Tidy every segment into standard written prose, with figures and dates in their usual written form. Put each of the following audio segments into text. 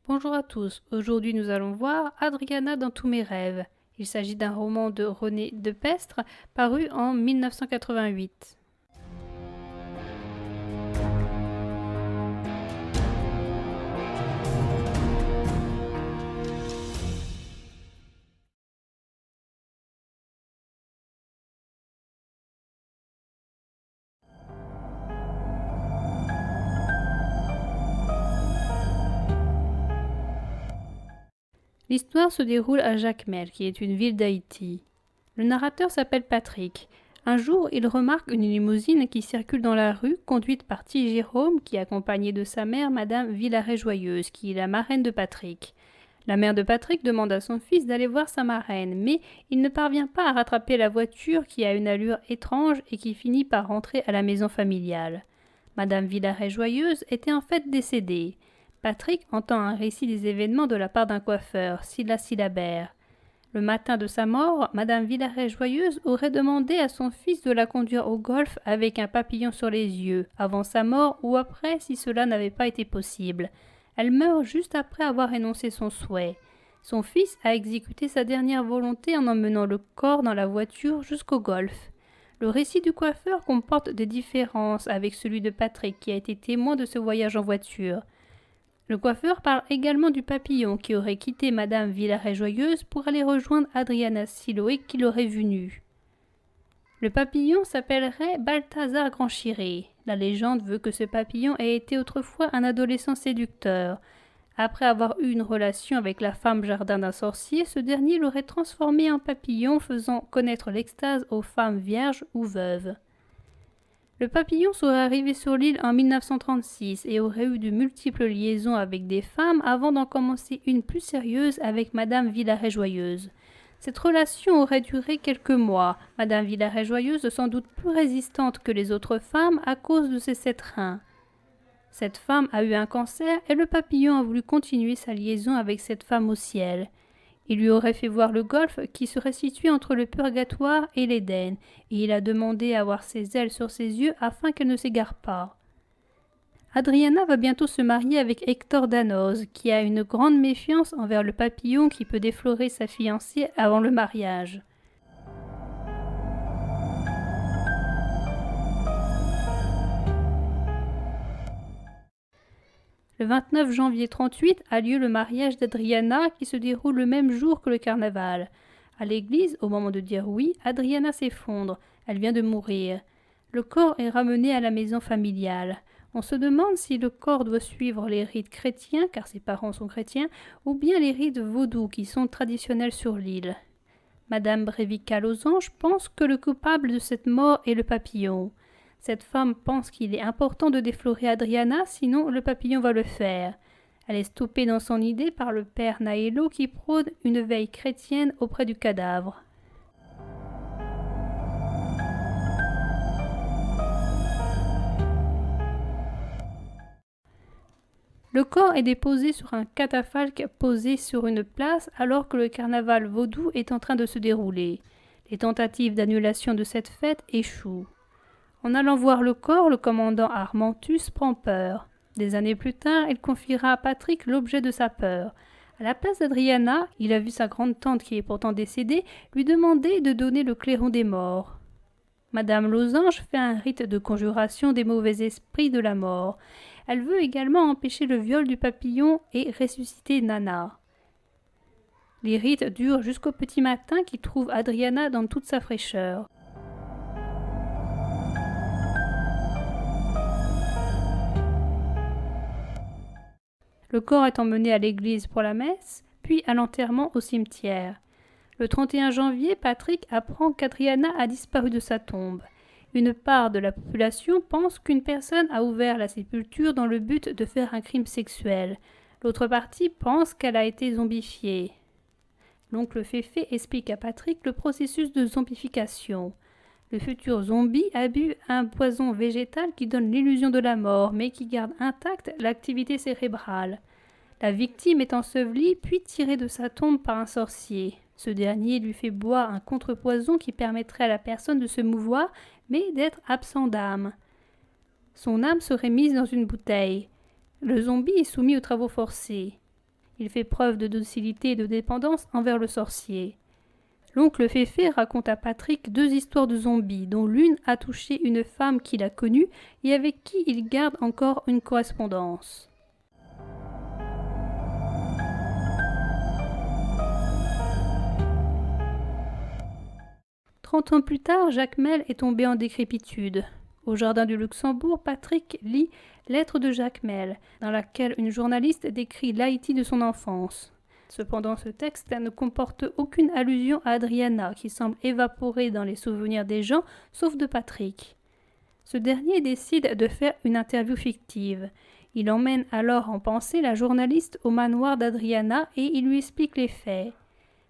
Bonjour à tous, aujourd'hui nous allons voir Adriana dans tous mes rêves. Il s'agit d'un roman de René Depestre paru en 1988. L'histoire se déroule à Jacmel, qui est une ville d'Haïti. Le narrateur s'appelle Patrick. Un jour, il remarque une limousine qui circule dans la rue, conduite par T. Jérôme, qui est accompagné de sa mère, Madame Villaret-Joyeuse, qui est la marraine de Patrick. La mère de Patrick demande à son fils d'aller voir sa marraine, mais il ne parvient pas à rattraper la voiture qui a une allure étrange et qui finit par rentrer à la maison familiale. Madame Villaret-Joyeuse était en fait décédée. Patrick entend un récit des événements de la part d'un coiffeur, Silas Syllabert. Le matin de sa mort, Madame Villaret-Joyeuse aurait demandé à son fils de la conduire au golf avec un papillon sur les yeux, avant sa mort ou après si cela n'avait pas été possible. Elle meurt juste après avoir énoncé son souhait. Son fils a exécuté sa dernière volonté en emmenant le corps dans la voiture jusqu'au golf. Le récit du coiffeur comporte des différences avec celui de Patrick qui a été témoin de ce voyage en voiture. Le coiffeur parle également du papillon qui aurait quitté Madame Villaret-Joyeuse pour aller rejoindre Adriana Siloé qui l'aurait vu nue. Le papillon s'appellerait Balthazar Grand-Chiré. La légende veut que ce papillon ait été autrefois un adolescent séducteur. Après avoir eu une relation avec la femme jardin d'un sorcier, ce dernier l'aurait transformé en papillon, faisant connaître l'extase aux femmes vierges ou veuves. Le papillon serait arrivé sur l'île en 1936 et aurait eu de multiples liaisons avec des femmes avant d'en commencer une plus sérieuse avec Madame Villaret-Joyeuse. Cette relation aurait duré quelques mois, Madame Villaret-Joyeuse sans doute plus résistante que les autres femmes à cause de ses 7 reins. Cette femme a eu un cancer et le papillon a voulu continuer sa liaison avec cette femme au ciel. Il lui aurait fait voir le golfe qui serait situé entre le purgatoire et l'Éden, et il a demandé à avoir ses ailes sur ses yeux afin qu'elle ne s'égare pas. Adriana va bientôt se marier avec Hector Danoz, qui a une grande méfiance envers le papillon qui peut déflorer sa fiancée avant le mariage. Le 29 janvier 38 a lieu le mariage d'Adriana qui se déroule le même jour que le carnaval. À l'église, au moment de dire oui, Adriana s'effondre. Elle vient de mourir. Le corps est ramené à la maison familiale. On se demande si le corps doit suivre les rites chrétiens, car ses parents sont chrétiens, ou bien les rites vaudous qui sont traditionnels sur l'île. Madame Brévical-Losange pense que le coupable de cette mort est le papillon. Cette femme pense qu'il est important de déflorer Adriana, sinon le papillon va le faire. Elle est stoppée dans son idée par le père Naëlo qui prône une veille chrétienne auprès du cadavre. Le corps est déposé sur un catafalque posé sur une place alors que le carnaval vaudou est en train de se dérouler. Les tentatives d'annulation de cette fête échouent. En allant voir le corps, le commandant Armentus prend peur. Des années plus tard, il confiera à Patrick l'objet de sa peur. À la place d'Adriana, il a vu sa grande-tante qui est pourtant décédée lui demander de donner le clairon des morts. Madame Losange fait un rite de conjuration des mauvais esprits de la mort. Elle veut également empêcher le viol du papillon et ressusciter Nana. Les rites durent jusqu'au petit matin qui trouve Adriana dans toute sa fraîcheur. Le corps est emmené à l'église pour la messe, puis à l'enterrement au cimetière. Le 31 janvier, Patrick apprend qu'Adriana a disparu de sa tombe. Une part de la population pense qu'une personne a ouvert la sépulture dans le but de faire un crime sexuel. L'autre partie pense qu'elle a été zombifiée. L'oncle Féfé explique à Patrick le processus de zombification. Le futur zombie a bu un poison végétal qui donne l'illusion de la mort, mais qui garde intacte l'activité cérébrale. La victime est ensevelie, puis tirée de sa tombe par un sorcier. Ce dernier lui fait boire un contrepoison qui permettrait à la personne de se mouvoir, mais d'être absent d'âme. Son âme serait mise dans une bouteille. Le zombie est soumis aux travaux forcés. Il fait preuve de docilité et de dépendance envers le sorcier. L'oncle Féfé raconte à Patrick 2 histoires de zombies, dont l'une a touché une femme qu'il a connue et avec qui il garde encore une correspondance. « 30 ans plus tard, Jacmel est tombé en décrépitude. Au jardin du Luxembourg, Patrick lit « Lettre de Jacmel », dans laquelle une journaliste décrit l'Haïti de son enfance. Cependant, ce texte ne comporte aucune allusion à Adriana, qui semble évaporée dans les souvenirs des gens, sauf de Patrick. Ce dernier décide de faire une interview fictive. Il emmène alors en pensée la journaliste au manoir d'Adriana et il lui explique les faits.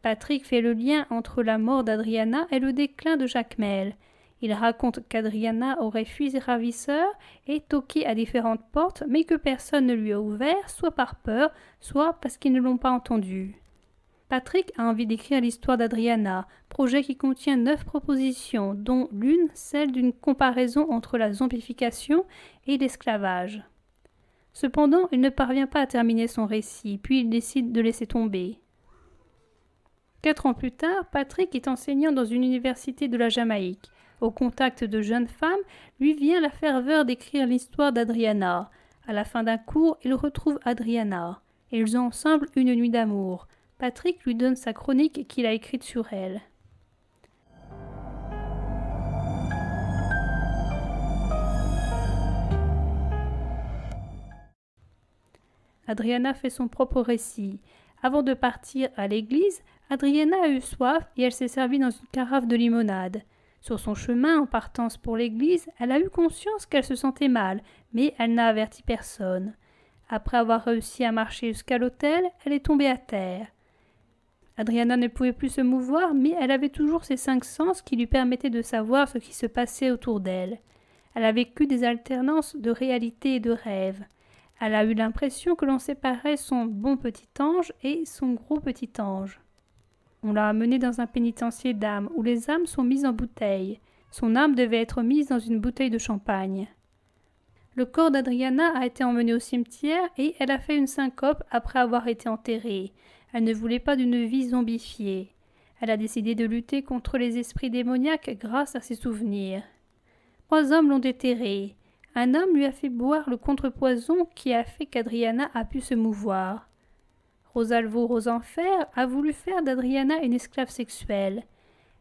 Patrick fait le lien entre la mort d'Adriana et le déclin de Jacmel. Il raconte qu'Adriana aurait fui ses ravisseurs et toqué à différentes portes, mais que personne ne lui a ouvert, soit par peur, soit parce qu'ils ne l'ont pas entendu. Patrick a envie d'écrire l'histoire d'Adriana, projet qui contient 9 propositions, dont l'une, celle d'une comparaison entre la zombification et l'esclavage. Cependant, il ne parvient pas à terminer son récit, puis il décide de laisser tomber. 4 ans plus tard, Patrick est enseignant dans une université de la Jamaïque. Au contact de jeunes femmes, lui vient la ferveur d'écrire l'histoire d'Adriana. À la fin d'un cours, il retrouve Adriana. Ils ont ensemble une nuit d'amour. Patrick lui donne sa chronique qu'il a écrite sur elle. Adriana fait son propre récit. Avant de partir à l'église, Adriana a eu soif et elle s'est servie dans une carafe de limonade. Sur son chemin en partance pour l'église, elle a eu conscience qu'elle se sentait mal, mais elle n'a averti personne. Après avoir réussi à marcher jusqu'à l'hôtel, elle est tombée à terre. Adriana ne pouvait plus se mouvoir, mais elle avait toujours ses 5 sens qui lui permettaient de savoir ce qui se passait autour d'elle. Elle a vécu des alternances de réalité et de rêve. Elle a eu l'impression que l'on séparait son bon petit ange et son gros petit ange. On l'a amenée dans un pénitencier d'âmes, où les âmes sont mises en bouteilles. Son âme devait être mise dans une bouteille de champagne. Le corps d'Adriana a été emmené au cimetière et elle a fait une syncope après avoir été enterrée. Elle ne voulait pas d'une vie zombifiée. Elle a décidé de lutter contre les esprits démoniaques grâce à ses souvenirs. 3 hommes l'ont déterrée. Un homme lui a fait boire le contrepoison qui a fait qu'Adriana a pu se mouvoir. Rosalvo Rosenfer a voulu faire d'Adriana une esclave sexuelle.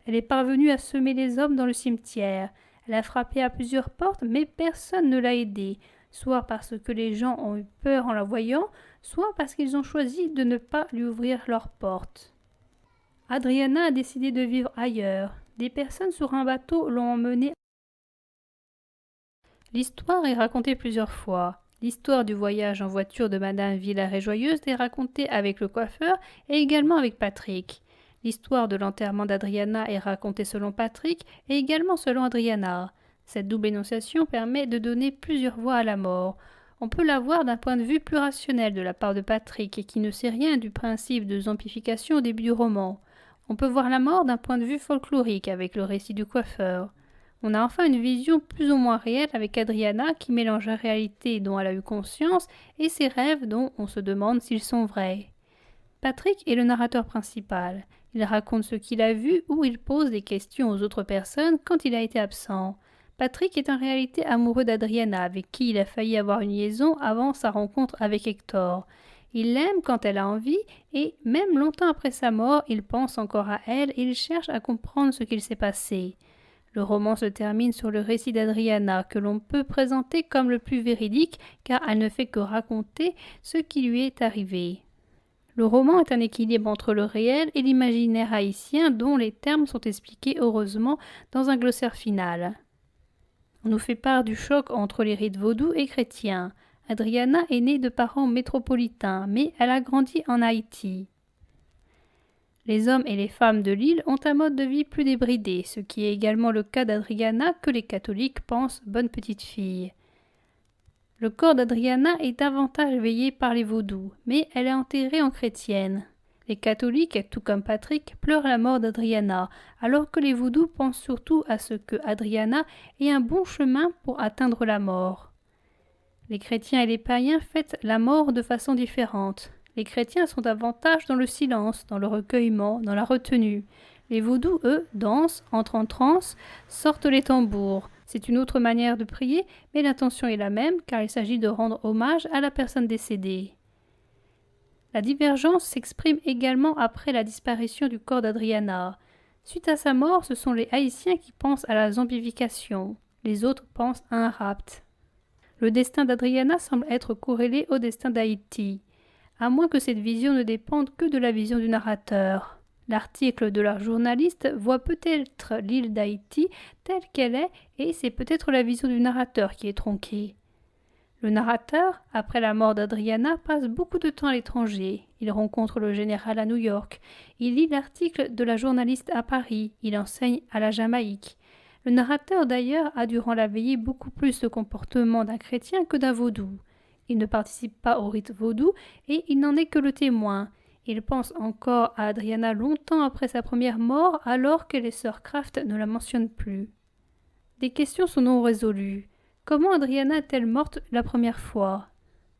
Elle est parvenue à semer les hommes dans le cimetière. Elle a frappé à plusieurs portes, mais personne ne l'a aidée, soit parce que les gens ont eu peur en la voyant, soit parce qu'ils ont choisi de ne pas lui ouvrir leurs portes. Adriana a décidé de vivre ailleurs. Des personnes sur un bateau l'ont emmenée. L'histoire est racontée plusieurs fois. L'histoire du voyage en voiture de Madame Villard-et-Joyeuse est racontée avec le coiffeur et également avec Patrick. L'histoire de l'enterrement d'Adriana est racontée selon Patrick et également selon Adriana. Cette double énonciation permet de donner plusieurs voix à la mort. On peut la voir d'un point de vue plus rationnel de la part de Patrick qui ne sait rien du principe de zombification au début du roman. On peut voir la mort d'un point de vue folklorique avec le récit du coiffeur. On a enfin une vision plus ou moins réelle avec Adriana qui mélange la réalité dont elle a eu conscience et ses rêves dont on se demande s'ils sont vrais. Patrick est le narrateur principal. Il raconte ce qu'il a vu ou il pose des questions aux autres personnes quand il a été absent. Patrick est en réalité amoureux d'Adriana avec qui il a failli avoir une liaison avant sa rencontre avec Hector. Il l'aime quand elle a envie et même longtemps après sa mort, il pense encore à elle et il cherche à comprendre ce qu'il s'est passé. Le roman se termine sur le récit d'Adriana, que l'on peut présenter comme le plus véridique, car elle ne fait que raconter ce qui lui est arrivé. Le roman est un équilibre entre le réel et l'imaginaire haïtien, dont les termes sont expliqués heureusement dans un glossaire final. On nous fait part du choc entre les rites vaudous et chrétiens. Adriana est née de parents métropolitains, mais elle a grandi en Haïti. Les hommes et les femmes de l'île ont un mode de vie plus débridé, ce qui est également le cas d'Adriana que les catholiques pensent bonne petite fille. Le corps d'Adriana est davantage veillé par les vaudous, mais elle est enterrée en chrétienne. Les catholiques, tout comme Patrick, pleurent la mort d'Adriana, alors que les vaudous pensent surtout à ce que Adriana ait un bon chemin pour atteindre la mort. Les chrétiens et les païens fêtent la mort de façon différente. Les chrétiens sont davantage dans le silence, dans le recueillement, dans la retenue. Les vaudous, eux, dansent, entrent en transe, sortent les tambours. C'est une autre manière de prier, mais l'intention est la même, car il s'agit de rendre hommage à la personne décédée. La divergence s'exprime également après la disparition du corps d'Adriana. Suite à sa mort, ce sont les Haïtiens qui pensent à la zombification. Les autres pensent à un rapt. Le destin d'Adriana semble être corrélé au destin d'Haïti, à moins que cette vision ne dépende que de la vision du narrateur. L'article de la journaliste voit peut-être l'île d'Haïti telle qu'elle est, et c'est peut-être la vision du narrateur qui est tronquée. Le narrateur, après la mort d'Adriana, passe beaucoup de temps à l'étranger. Il rencontre le général à New York. Il lit l'article de la journaliste à Paris. Il enseigne à la Jamaïque. Le narrateur, d'ailleurs, a durant la veillée beaucoup plus le comportement d'un chrétien que d'un vaudou. Il ne participe pas au rite vaudou et il n'en est que le témoin. Il pense encore à Adriana longtemps après sa première mort, alors que les sœurs Kraft ne la mentionnent plus. Des questions sont non résolues. Comment Adriana est-elle morte la première fois?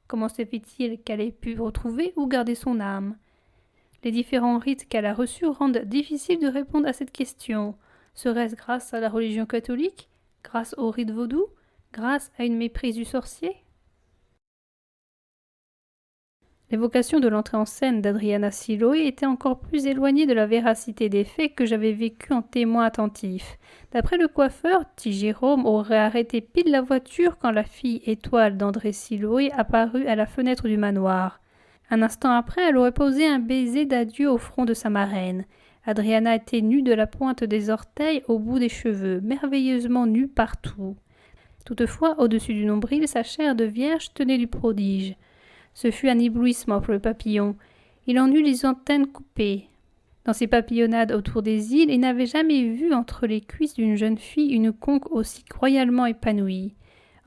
Comment se fait-il qu'elle ait pu retrouver ou garder son âme? Les différents rites qu'elle a reçus rendent difficile de répondre à cette question. Serait-ce grâce à la religion catholique? Grâce au rite vaudou? Grâce à une méprise du sorcier? L'évocation de l'entrée en scène d'Adriana Siloé était encore plus éloignée de la véracité des faits que j'avais vécu en témoin attentif. D'après le coiffeur, T. Jérôme aurait arrêté pile la voiture quand la fille étoile d'André Siloé apparut à la fenêtre du manoir. Un instant après, elle aurait posé un baiser d'adieu au front de sa marraine. Adriana était nue de la pointe des orteils au bout des cheveux, merveilleusement nue partout. Toutefois, au-dessus du nombril, sa chair de vierge tenait du prodige. Ce fut un éblouissement pour le papillon. Il en eut les antennes coupées. Dans ses papillonnades autour des îles, il n'avait jamais vu entre les cuisses d'une jeune fille une conque aussi royalement épanouie.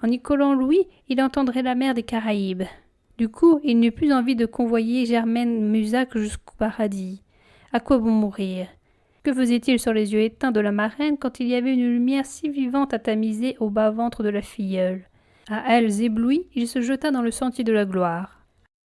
En y collant l'ouïe, il entendrait la mer des Caraïbes. Du coup, il n'eut plus envie de convoyer Germaine Musac jusqu'au paradis. À quoi bon mourir? Que faisait-il sur les yeux éteints de la marraine quand il y avait une lumière si vivante à tamiser au bas-ventre de la filleule? À elles éblouies, il se jeta dans le sentier de la gloire.